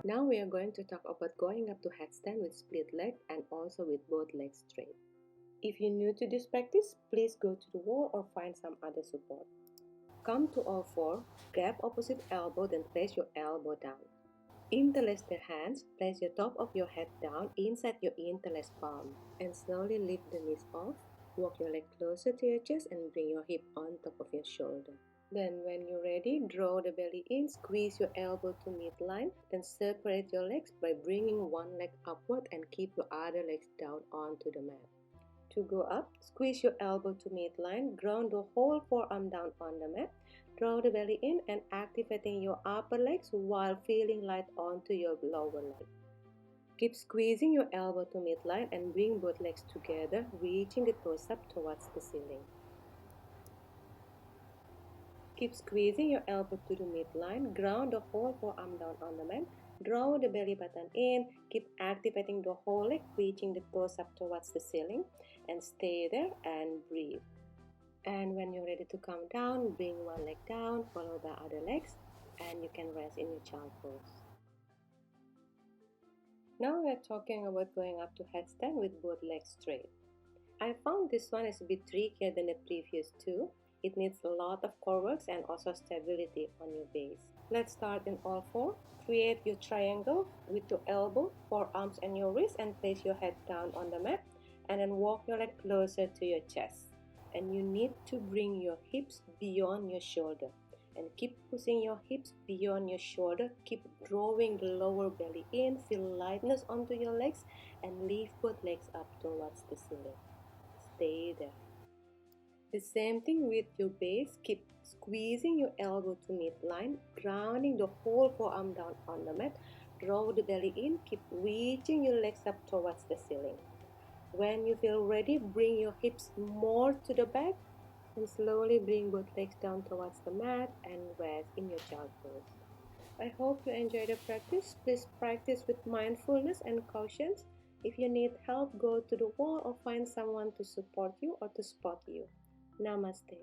Now we are going to talk about going up to headstand with split leg and also with both legs straight. If you're new to this practice, please go to the wall or find some other support. Come to all four, grab opposite elbow, then place your elbow down. Interlace the hands, place your top of your head down inside your interlaced palm and slowly lift the knees off. Walk your leg closer to your chest and bring your hip on top of your shoulder. Then when you're ready, draw the belly in, squeeze your elbow to midline, then separate your legs by bringing one leg upward and keep your other legs down onto the mat. To go up, squeeze your elbow to midline, ground the whole forearm down on the mat, draw the belly in and activating your upper legs while feeling light onto your lower leg. Keep squeezing your elbow to midline and bring both legs together, reaching the toes up towards the ceiling. Keep squeezing your elbow to the midline, ground the whole forearm down on the mat, draw the belly button in, keep activating the whole leg, reaching the toes up towards the ceiling, and stay there and breathe. And when you're ready to come down, bring one leg down, followed by other legs, and you can rest in your child pose. Now we're talking about going up to headstand with both legs straight. I found this one is a bit trickier than the previous two. It needs a lot of core work and also stability on your base. Let's start in all four. Create your triangle with your elbow, forearms and your wrist and place your head down on the mat and then walk your leg closer to your chest. And you need to bring your hips beyond your shoulder. And keep pushing your hips beyond your shoulder. Keep drawing the lower belly in. Feel lightness onto your legs and lift both legs up towards the ceiling. Stay there. The same thing with your base. Keep squeezing your elbow to midline, grounding the whole forearm down on the mat. Draw the belly in. Keep reaching your legs up towards the ceiling. When you feel ready, bring your hips more to the back and slowly bring both legs down towards the mat and rest in your child pose. I hope you enjoyed the practice. Please practice with mindfulness and caution. If you need help, go to the wall or find someone to support you or to spot you. Namaste.